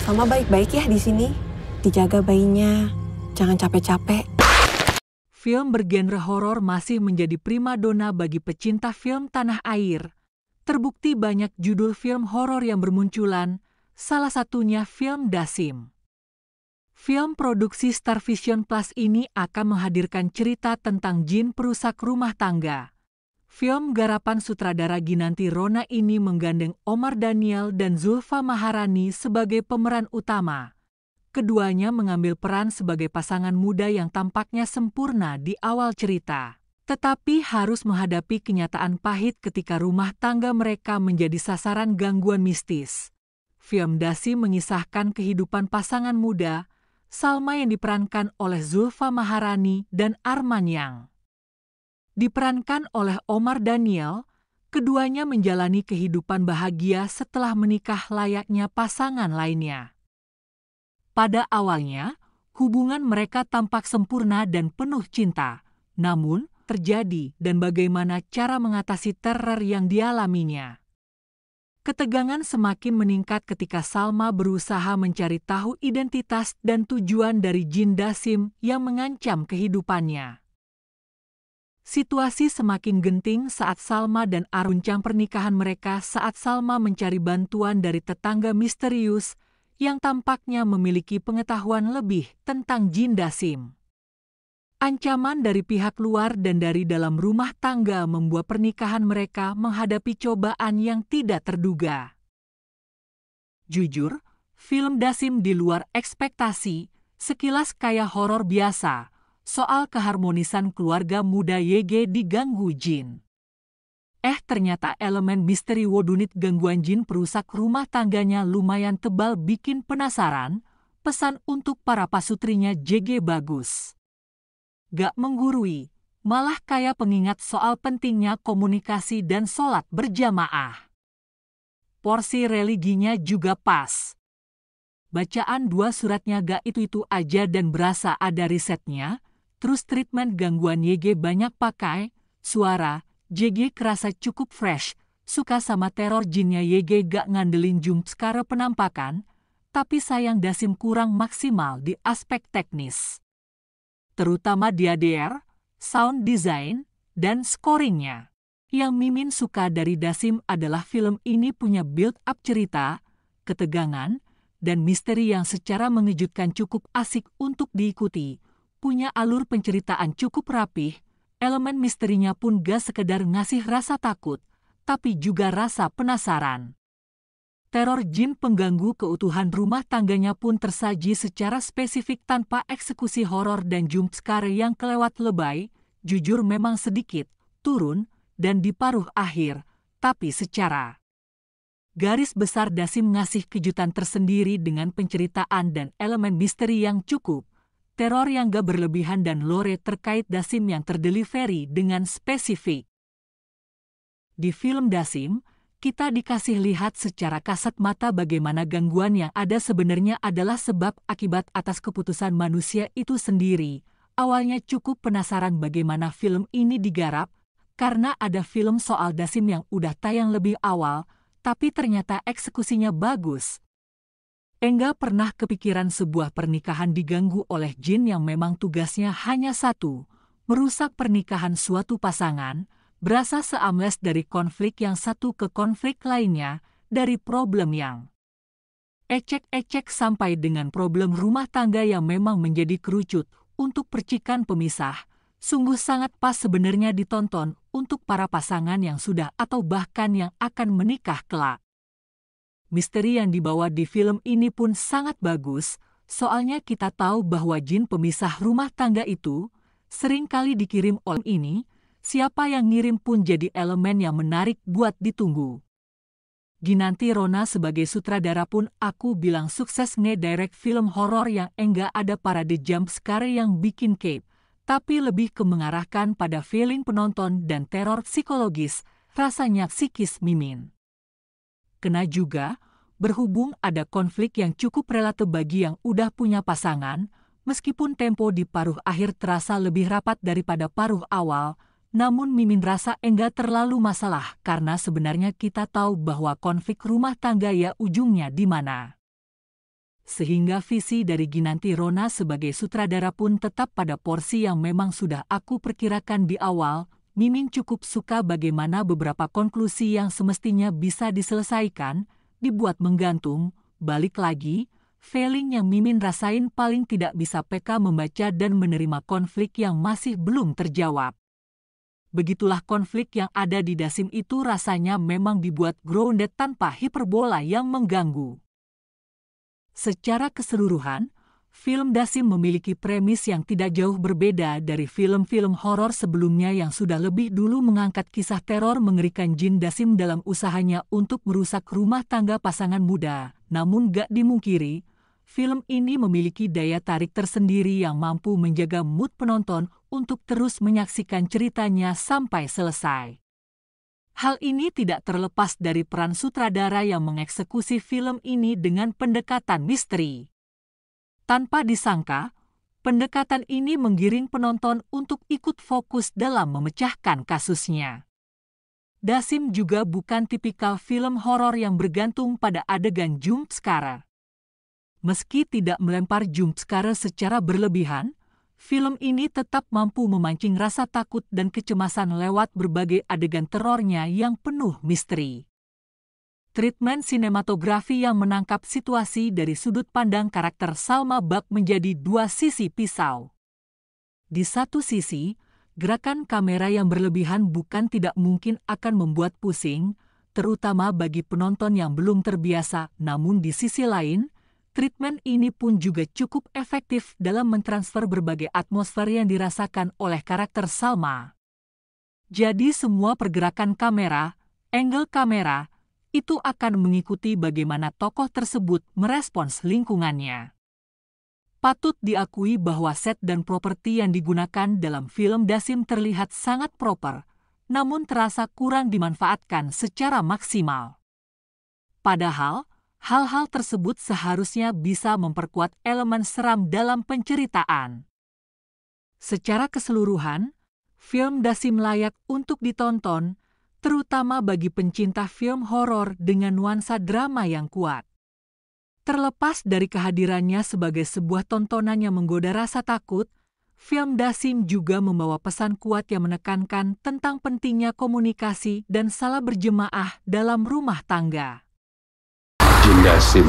Salma baik-baik ya di sini. Dijaga bayinya, jangan capek-capek. Film bergenre horor masih menjadi primadona bagi pecinta film tanah air. Terbukti banyak judul film horor yang bermunculan, salah satunya film Dasim. Film produksi Starvision Plus ini akan menghadirkan cerita tentang jin perusak rumah tangga. Film garapan sutradara Ginanti Rona ini menggandeng Omar Daniel dan Zulfa Maharani sebagai pemeran utama. Keduanya mengambil peran sebagai pasangan muda yang tampaknya sempurna di awal cerita. Tetapi harus menghadapi kenyataan pahit ketika rumah tangga mereka menjadi sasaran gangguan mistis. Film Dasim mengisahkan kehidupan pasangan muda, Salma yang diperankan oleh Zulfa Maharani dan Arman Yang. Diperankan oleh Omar Daniel, keduanya menjalani kehidupan bahagia setelah menikah layaknya pasangan lainnya. Pada awalnya, hubungan mereka tampak sempurna dan penuh cinta. Namun, terjadi dan bagaimana cara mengatasi teror yang dialaminya. Ketegangan semakin meningkat ketika Salma berusaha mencari tahu identitas dan tujuan dari jin Dasim yang mengancam kehidupannya. Situasi semakin genting saat Salma dan Aruncang pernikahan mereka saat Salma mencari bantuan dari tetangga misterius yang tampaknya memiliki pengetahuan lebih tentang jin Dasim. Ancaman dari pihak luar dan dari dalam rumah tangga membuat pernikahan mereka menghadapi cobaan yang tidak terduga. Jujur, film Dasim di luar ekspektasi, sekilas kayak horor biasa, soal keharmonisan keluarga muda YG diganggu jin. Ternyata elemen misteri wodunit gangguan jin perusak rumah tangganya lumayan tebal bikin penasaran, pesan untuk para pasutrinya JG bagus. Gak menggurui, malah kayak pengingat soal pentingnya komunikasi dan sholat berjamaah. Porsi religinya juga pas. Bacaan 2 suratnya gak itu-itu aja dan berasa ada risetnya, terus treatment gangguan YG banyak pakai, suara, JG kerasa cukup fresh, suka sama teror jinnya YG gak ngandelin jumpscare penampakan, tapi sayang Dasim kurang maksimal di aspek teknis. Terutama di ADR, sound design, dan scoringnya. Yang Mimin suka dari Dasim adalah film ini punya build-up cerita, ketegangan, dan misteri yang secara mengejutkan cukup asik untuk diikuti, punya alur penceritaan cukup rapih, elemen misterinya pun gak sekedar ngasih rasa takut, tapi juga rasa penasaran. Teror jin pengganggu keutuhan rumah tangganya pun tersaji secara spesifik tanpa eksekusi horor dan jumpscare yang kelewat lebay, jujur memang sedikit, turun, dan di paruh akhir, tapi secara garis besar Dasim ngasih kejutan tersendiri dengan penceritaan dan elemen misteri yang cukup, teror yang gak berlebihan dan lore terkait Dasim yang terdelivery dengan spesifik. Di film Dasim, kita dikasih lihat secara kasat mata bagaimana gangguan yang ada sebenarnya adalah sebab akibat atas keputusan manusia itu sendiri. Awalnya cukup penasaran bagaimana film ini digarap, karena ada film soal Dasim yang udah tayang lebih awal, tapi ternyata eksekusinya bagus. Enggak pernah kepikiran sebuah pernikahan diganggu oleh jin yang memang tugasnya hanya satu, merusak pernikahan suatu pasangan, berasa seamles dari konflik yang satu ke konflik lainnya, dari problem yang ecek-ecek sampai dengan problem rumah tangga yang memang menjadi kerucut untuk percikan pemisah, sungguh sangat pas sebenarnya ditonton untuk para pasangan yang sudah atau bahkan yang akan menikah kelak. Misteri yang dibawa di film ini pun sangat bagus, soalnya kita tahu bahwa jin pemisah rumah tangga itu sering kali dikirim oleh ini, siapa yang ngirim pun jadi elemen yang menarik buat ditunggu. Ginanti Rona sebagai sutradara pun aku bilang sukses ngedirect film horor yang enggak ada parade jump scare yang bikin cape, tapi lebih ke mengarahkan pada feeling penonton dan teror psikologis, rasanya psikis Mimin. Kena juga, berhubung ada konflik yang cukup relatif bagi yang udah punya pasangan, meskipun tempo di paruh akhir terasa lebih rapat daripada paruh awal, namun Mimin rasa enggak terlalu masalah karena sebenarnya kita tahu bahwa konflik rumah tangga ya ujungnya di mana. sehingga visi dari Ginanti Rona sebagai sutradara pun tetap pada porsi yang memang sudah aku perkirakan di awal. Mimin cukup suka bagaimana beberapa konklusi yang semestinya bisa diselesaikan, dibuat menggantung. Balik lagi, feeling yang Mimin rasain paling tidak bisa peka membaca dan menerima konflik yang masih belum terjawab. Begitulah konflik yang ada di Dasim itu rasanya memang dibuat grounded tanpa hiperbola yang mengganggu. Secara keseluruhan, film Dasim memiliki premis yang tidak jauh berbeda dari film-film horor sebelumnya yang sudah lebih dulu mengangkat kisah teror mengerikan jin Dasim dalam usahanya untuk merusak rumah tangga pasangan muda. Namun gak dimungkiri, film ini memiliki daya tarik tersendiri yang mampu menjaga mood penonton untuk terus menyaksikan ceritanya sampai selesai. Hal ini tidak terlepas dari peran sutradara yang mengeksekusi film ini dengan pendekatan misteri. Tanpa disangka, pendekatan ini menggiring penonton untuk ikut fokus dalam memecahkan kasusnya. Dasim juga bukan tipikal film horor yang bergantung pada adegan jump scare. Meski tidak melempar jump scare secara berlebihan, film ini tetap mampu memancing rasa takut dan kecemasan lewat berbagai adegan terornya yang penuh misteri. Treatment sinematografi yang menangkap situasi dari sudut pandang karakter Salma bak menjadi dua sisi pisau. Di satu sisi, gerakan kamera yang berlebihan bukan tidak mungkin akan membuat pusing, terutama bagi penonton yang belum terbiasa, namun di sisi lain, treatment ini pun juga cukup efektif dalam mentransfer berbagai atmosfer yang dirasakan oleh karakter Salma. Jadi semua pergerakan kamera, angle kamera, itu akan mengikuti bagaimana tokoh tersebut merespons lingkungannya. Patut diakui bahwa set dan properti yang digunakan dalam film Dasim terlihat sangat proper, namun terasa kurang dimanfaatkan secara maksimal. Padahal, hal-hal tersebut seharusnya bisa memperkuat elemen seram dalam penceritaan. Secara keseluruhan, film Dasim layak untuk ditonton, terutama bagi pencinta film horor dengan nuansa drama yang kuat. Terlepas dari kehadirannya sebagai sebuah tontonan yang menggoda rasa takut, film Dasim juga membawa pesan kuat yang menekankan tentang pentingnya komunikasi dan salah berjemaah dalam rumah tangga. Jin Dasim